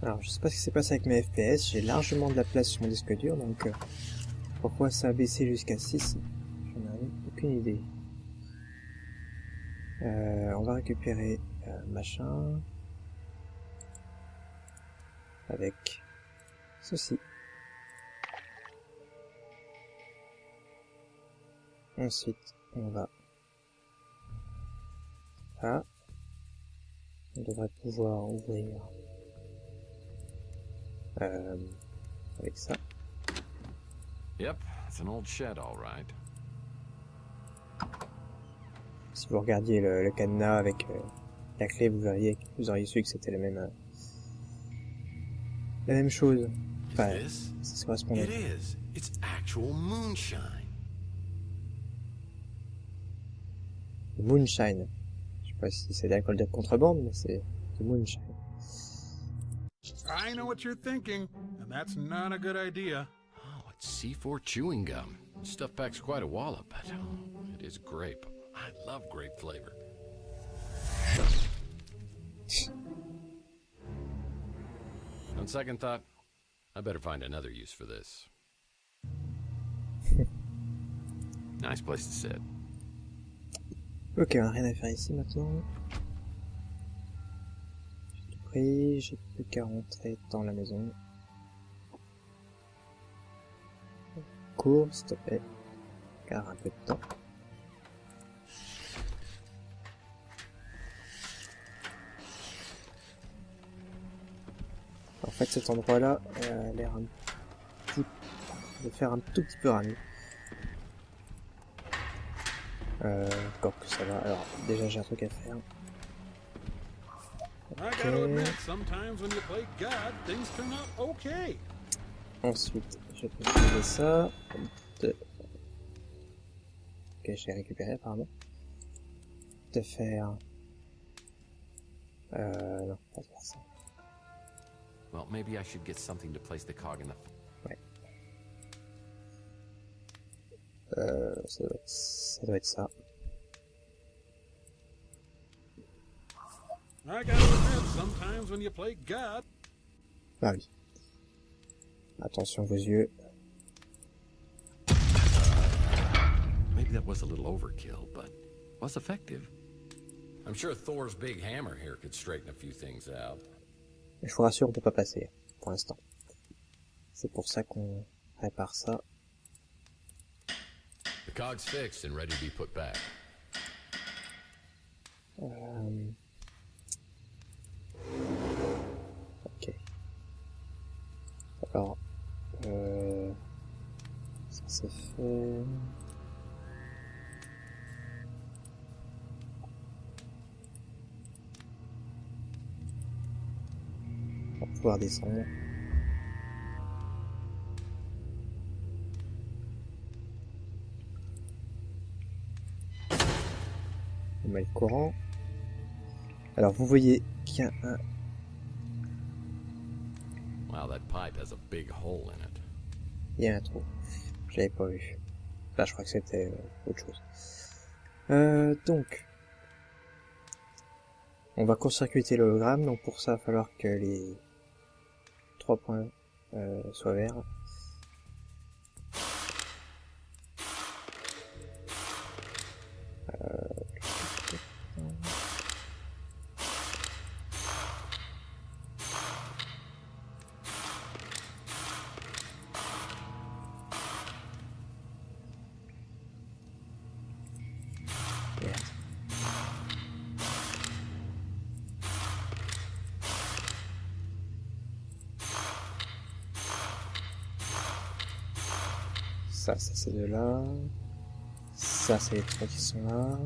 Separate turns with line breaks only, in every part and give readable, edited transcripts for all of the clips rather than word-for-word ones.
Alors, je sais pas ce qui s'est passé avec mes FPS, j'ai largement de la place sur mon disque dur, donc pourquoi ça a baissé jusqu'à 6? J'en ai aucune idée. On va récupérer machin avec ceci. Ensuite, on va là. On devrait pouvoir ouvrir avec ça.
Yep, it's an old shed, all right.
Si vous regardiez le cadenas avec la clé, vous auriez su que c'était la même chose. Enfin, ça se correspondait.
It is. It's actual moonshine.
Moonshine. Je sais pas si c'est de l'alcool de contrebande, mais c'est du moonshine.
I know what you're thinking, and that's not a good idea.
Oh, it's C4 chewing gum. Stuff packs quite a wallop, but it is grape. I love grape flavor. On second thought, I better find another use for this. Nice place to sit.
Ok, on a rien à faire ici maintenant. J'ai tout pris, j'ai plus qu'à rentrer dans la maison. Cours, s'il te plaît. Garde un peu de temps. En fait, cet endroit-là a l'air de faire un tout petit peu ramer. Encore que ça va. Alors, déjà, j'ai un truc à faire.
I gotta admit, sometimes when you play God, things turn out okay.
Ensuite, je peux utiliser ça. Ok, j'ai récupéré apparemment. De faire... non, pas de faire ça.
Well, maybe I should get something to place the cog in the...
Ouais. Ça doit être ça.
I gotta admit, sometimes when you play God...
Ah oui. Attention vos yeux.
Maybe that was a little overkill, but was effective. I'm sure Thor's big hammer here could straighten a few things out.
Je vous rassure, on peut pas passer, pour l'instant. C'est pour ça qu'on répare ça.
The cog's fixed and ready to be put back.
Ok. Alors, ça c'est fait. On va pouvoir descendre. On met le courant. Alors vous voyez qu'il y a un...
Wow, that pipe has a big hole in it.
Il y a un trou. Je l'avais pas vu. Là je crois que c'était autre chose. Donc... On va court-circuiter l'hologramme, donc pour ça il va falloir que les 3 points soient verts. Merde. Ça c'est de là. Ça c'est les 3 qui sont là.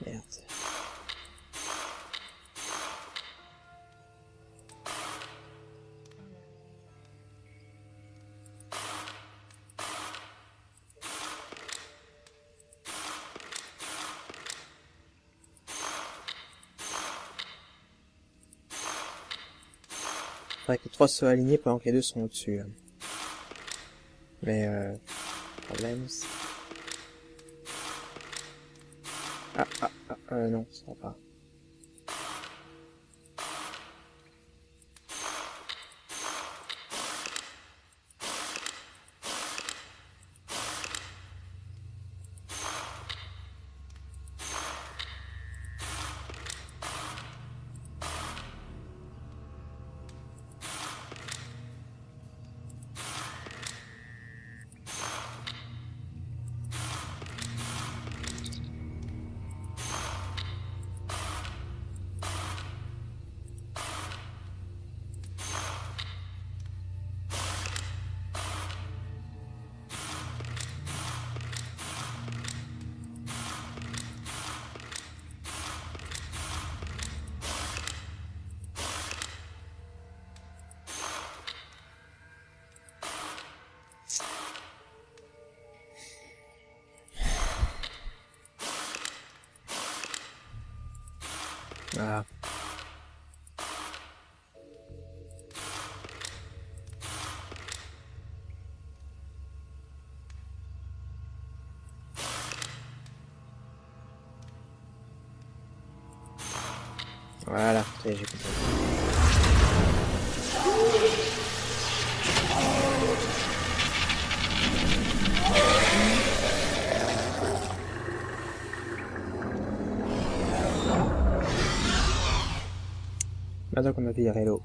Merde. Faudrait que les 3 soient alignés pendant que les 2 sont au-dessus. Là. Mais problème c'est... non, ça va pas. Ah. Voilà, ça y est, j'ai compris. Maintenant qu'on a viré l'eau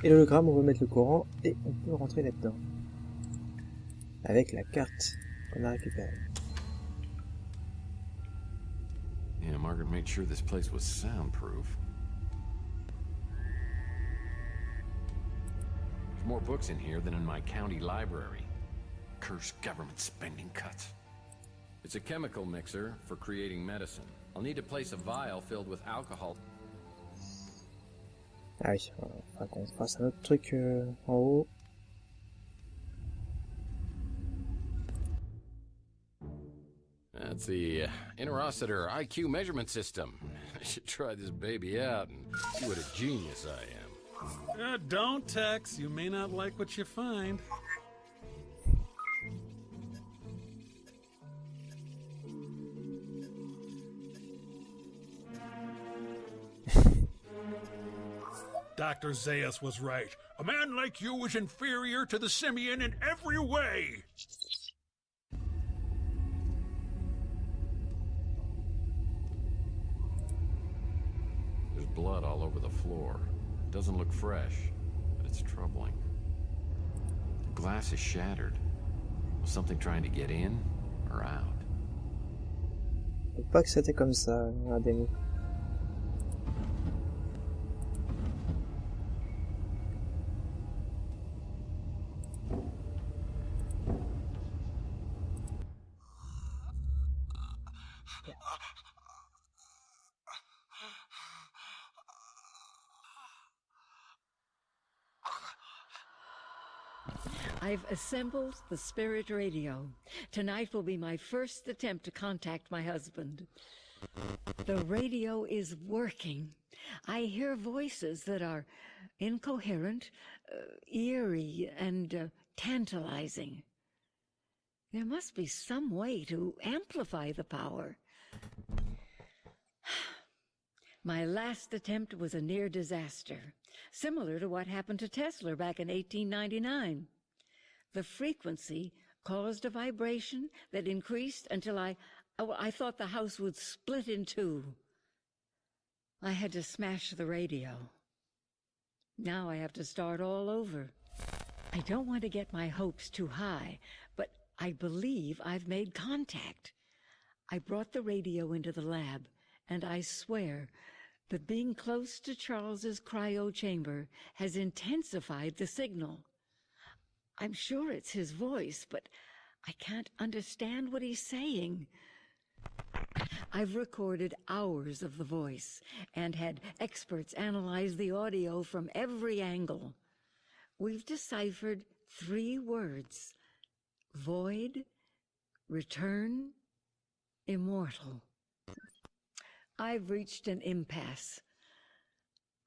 et l'hologramme, on va mettre le courant et on peut rentrer là-dedans. Avec la carte qu'on a récupérée.
Yeah, Margaret made sure this place was soundproof. There's more books in here than in my county library. Cursed government spending cuts. It's a chemical mixer for creating medicine. I'll need to place a vial filled with alcohol.
Ah oui, faudra qu'on fasse un autre truc en haut.
That's the Interocitor IQ measurement system. I should try this baby out and see what a genius I am.
Don't text. You may not like what you find. Dr. Zaius was right. A man like you is inferior to the simian in every way.
There's blood all over the floor. It doesn't look fresh, but it's troubling. The glass is shattered. Was something trying to get in or out?
Faut pas que c'était comme ça, regardez-nous.
I've assembled the spirit radio. Tonight will be my first attempt to contact my husband. The radio is working. I hear voices that are incoherent, eerie, and tantalizing. There must be some way to amplify the power. My last attempt was a near disaster, similar to what happened to Tesla back in 1899. The frequency caused a vibration that increased until I thought the house would split in two. I had to smash the radio. Now I have to start all over. I don't want to get my hopes too high, but I believe I've made contact. I brought the radio into the lab, and I swear that being close to Charles's cryo chamber has intensified the signal. I'm sure it's his voice, but I can't understand what he's saying. I've recorded hours of the voice and had experts analyze the audio from every angle. We've deciphered 3 words: void, return, immortal. I've reached an impasse.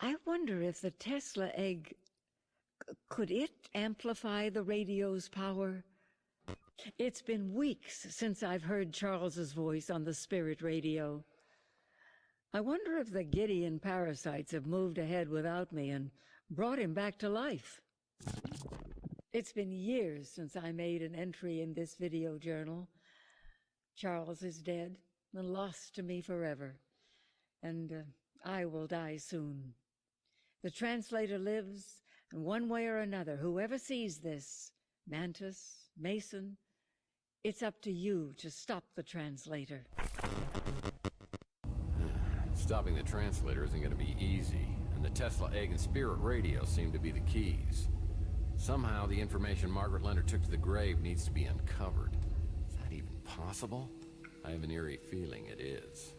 I wonder if the Tesla egg, could it amplify the radio's power? It's been weeks since I've heard Charles's voice on the spirit radio. I wonder if the Gideon parasites have moved ahead without me and brought him back to life. It's been years since I made an entry in this video journal. Charles is dead and lost to me forever, and I will die soon. The translator lives, and one way or another, whoever sees this, Mantis, Mason, it's up to you to stop the translator.
Stopping the translator isn't going to be easy, and the Tesla egg and spirit radio seem to be the keys. Somehow the information Margaret Leonard took to the grave needs to be uncovered. Is that even possible? I have an eerie feeling it is.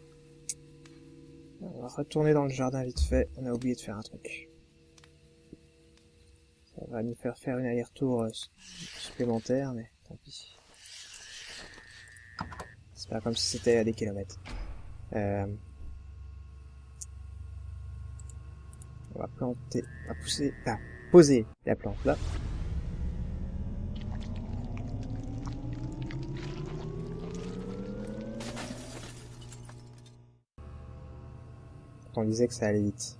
On va retourner dans le jardin vite fait, on a oublié de faire un truc. Ça va nous faire une aller-retour supplémentaire, mais tant pis. C'est pas comme si c'était à des kilomètres. On va planter, on va poser la plante là. On disait que ça allait vite.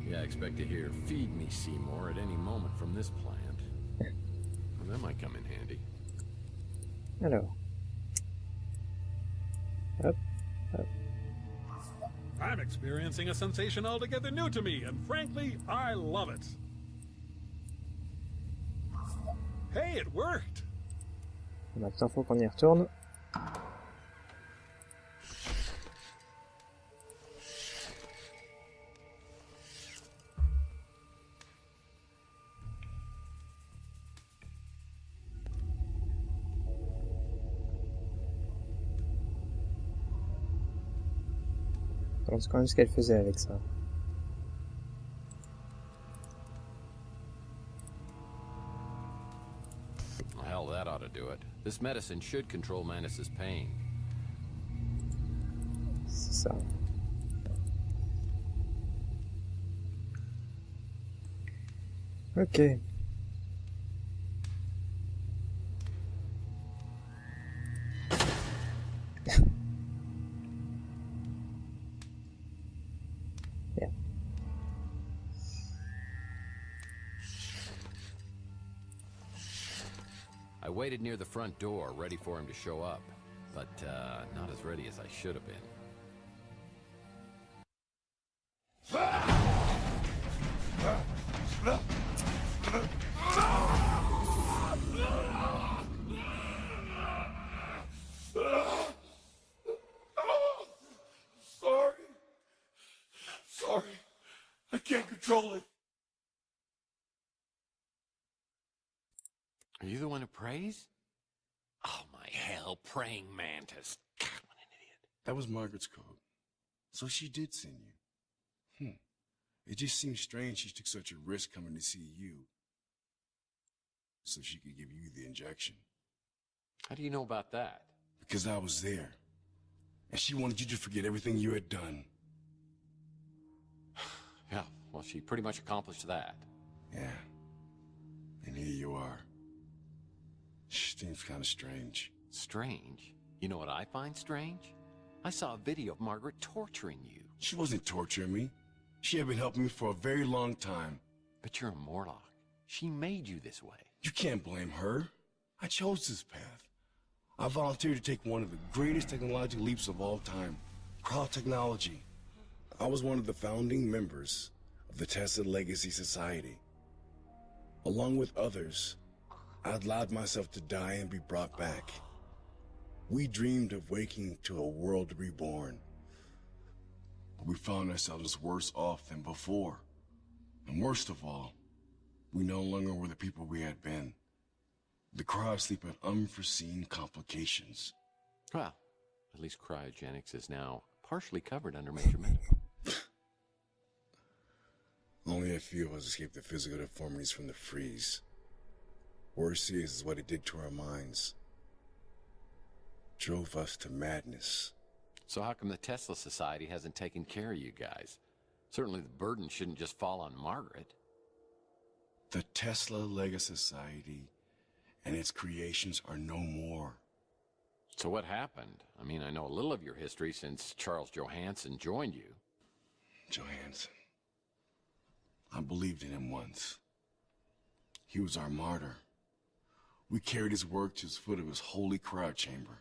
Yeah, I expect to hear "Feed me, Seymour" at any moment from this plant. Well, that might come in handy.
Alors. Hop, hop.
I'm experiencing a sensation altogether new to me, and frankly, I love it. Hey, it worked!
Maintenant, faut qu'on y retourne. Donc c'est quand même ce qu'elle faisait avec ça.
Hell, that ought to do it. This medicine should control Mantis's pain.
C'est ça. Ok. Bien.
I waited near the front door, ready for him to show up, but not as ready as I should have been.
Sorry. I can't control it.
Are you the one who prays? Oh my hell, praying mantis. God, what an idiot.
That was Margaret's code. So she did send you. It just seems strange she took such a risk coming to see you. So she could give you the injection.
How do you know about that?
Because I was there. And she wanted you to forget everything you had done.
Yeah, well, she pretty much accomplished that.
Yeah. And here you are. Seems kind of strange.
Strange? You know what I find strange? I saw a video of Margaret torturing you.
She wasn't torturing me. She had been helping me for a very long time.
But you're a Morlock. She made you this way.
You can't blame her. I chose this path. I volunteered to take one of the greatest technological leaps of all time. Cryotechnology. I was one of the founding members of the Tesla Legacy Society. Along with others, I allowed myself to die and be brought back. We dreamed of waking to a world reborn. But we found ourselves worse off than before. And worst of all, we no longer were the people we had been. The cryosleep had unforeseen complications.
Well, at least cryogenics is now partially covered under major medical.
Only a few of us escaped the physical deformities from the freeze. Worse is what it did to our minds. Drove us to madness.
So how come the Tesla Society hasn't taken care of you guys? Certainly the burden shouldn't just fall on Margaret.
The Tesla Legacy Society and its creations are no more.
So what happened? I mean, I know a little of your history since Charles Johansson joined you.
Johansson. I believed in him once. He was our martyr. We carried his work to the foot of his holy cryo chamber.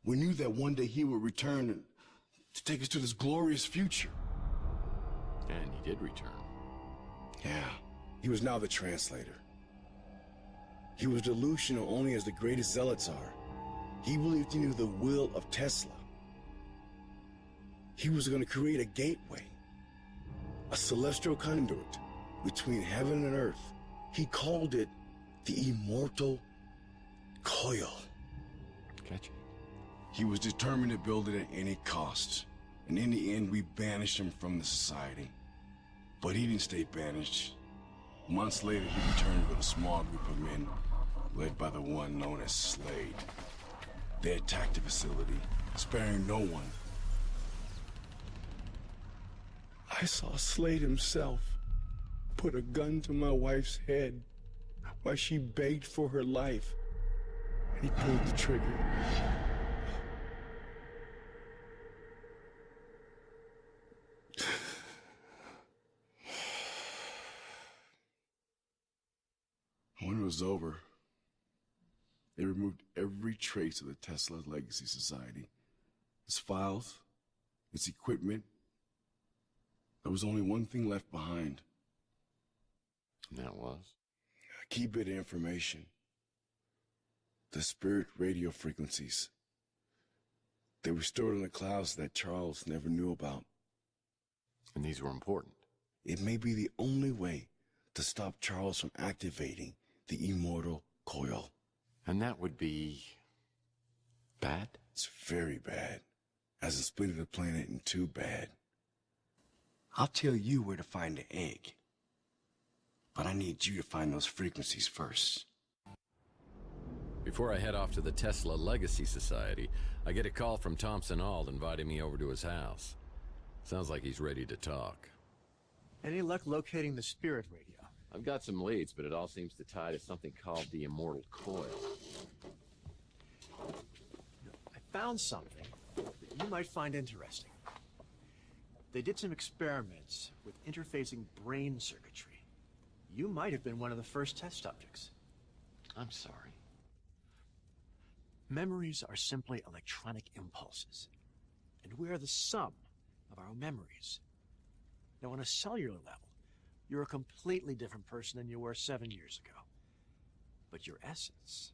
We knew that one day he would return to take us to this glorious future.
And he did return.
Yeah, he was now the translator. He was delusional only as the greatest zealots are. He believed he knew the will of Tesla. He was going to create a gateway, a celestial conduit between heaven and earth. He called it the immortal coil.
Catch.
He was determined to build it at any cost. And in the end, we banished him from the society. But he didn't stay banished. Months later, he returned with a small group of men, led by the one known as Slade. They attacked the facility, sparing no one. I saw Slade himself put a gun to my wife's head while she begged for her life. And he pulled the trigger. When it was over, they removed every trace of the Tesla Legacy Society. Its files, its equipment. There was only one thing left behind.
And that was?
A key bit of information. The spirit radio frequencies. They were stored in the clouds that Charles never knew about.
And these were important.
It may be the only way to stop Charles from activating the immortal coil.
And that would be bad?
It's very bad. As in splitting the planet in two bad. I'll tell you where to find the egg. But I need you to find those frequencies first.
Before I head off to the Tesla Legacy Society, I get a call from Thompson Auld inviting me over to his house. Sounds like he's ready to talk.
Any luck locating the spirit radio?
I've got some leads, but it all seems to tie to something called the Immortal Coil.
I found something that you might find interesting. They did some experiments with interfacing brain circuitry. You might have been one of the first test subjects.
I'm sorry.
Memories are simply electronic impulses, and we are the sum of our memories. Now, on a cellular level, you're a completely different person than you were 7 years ago. But your essence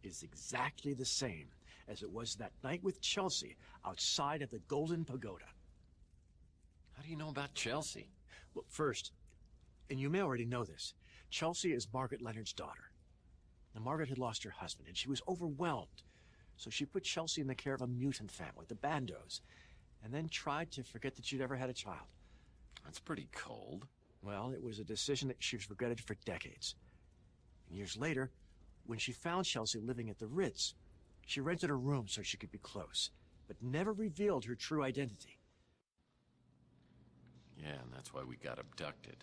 is exactly the same as it was that night with Chelsea outside of the Golden Pagoda.
How do you know about Chelsea?
Well, first, and you may already know this, Chelsea is Margaret Leonard's daughter. Now, Margaret had lost her husband, and she was overwhelmed. So she put Chelsea in the care of a mutant family, the Bandos, and then tried to forget that she'd ever had a child.
That's pretty cold.
Well, it was a decision that she's regretted for decades. And years later, when she found Chelsea living at the Ritz, she rented a room so she could be close, but never revealed her true identity.
Yeah, and that's why we got abducted.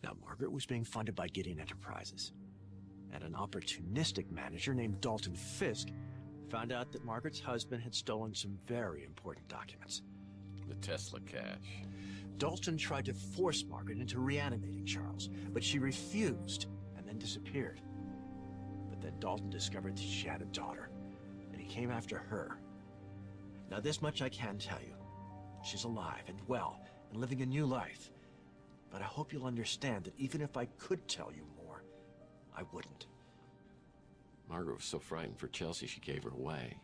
Now, Margaret was being funded by Gideon Enterprises, and an opportunistic manager named Dalton Fisk found out that Margaret's husband had stolen some very important documents.
The Tesla cache.
Dalton tried to force Margaret into reanimating Charles, but she refused and then disappeared. But then Dalton discovered that she had a daughter, and he came after her. Now, this much I can tell you. She's alive and well and living a new life. But I hope you'll understand that even if I could tell you more, I wouldn't.
Margaret was so frightened for Chelsea she gave her away.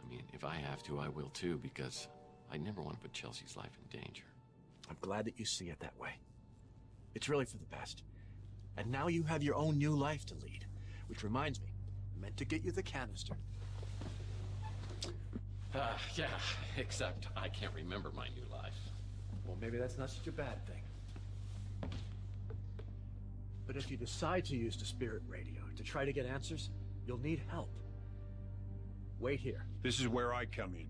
I mean, if I have to, I will too, because I never want to put Chelsea's life in danger.
I'm glad that you see it that way. It's really for the best. And now you have your own new life to lead. Which reminds me, I meant to get you the canister.
Yeah, except I can't remember my new life.
Well, maybe that's not such a bad thing. But if you decide to use the spirit radio to try to get answers, you'll need help. Wait here.
This is where I come in.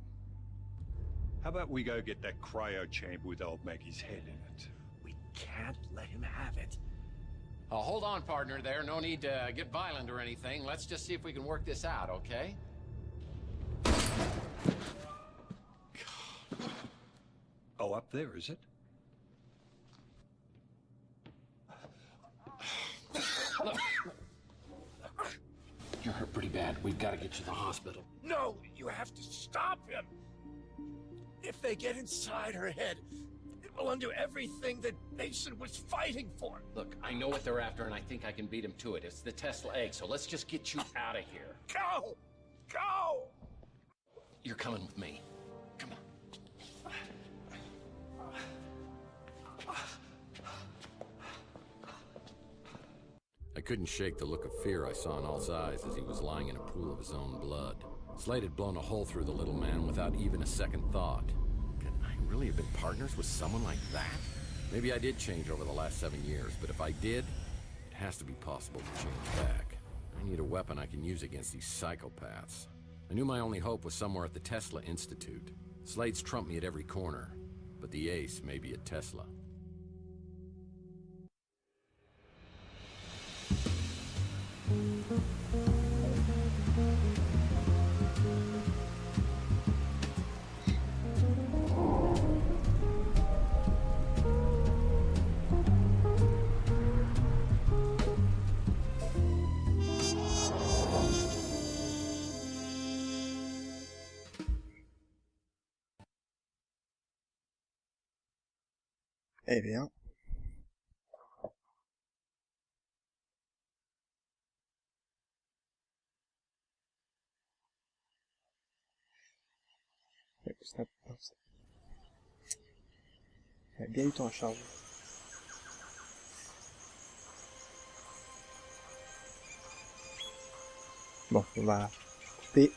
How about we go get that cryo chamber with old Maggie's head in it?
We can't let him have it.
Hold on, partner there. No need to get violent or anything. Let's just see if we can work this out, okay?
Oh, up there, is it?
You're hurt pretty bad. We've got to get you to the hospital.
No, you have to stop him. If they get inside her head, it will undo everything that Mason was fighting for.
Look, I know what they're after, and I think I can beat them to it. It's the Tesla egg, so let's just get you out of here.
Go! Go!
You're coming with me. Come on. I couldn't shake the look of fear I saw in Al's eyes as he was lying in a pool of his own blood. Slade had blown a hole through the little man without even a second thought. Could I really have been partners with someone like that? Maybe I did change over the last 7 years, but if I did, it has to be possible to change back. I need a weapon I can use against these psychopaths. I knew my only hope was somewhere at the Tesla Institute. Slade's trumped me at every corner, but the ace may be at Tesla.
Eh bien. Ça a bien du temps à charger. Bon, on va couper.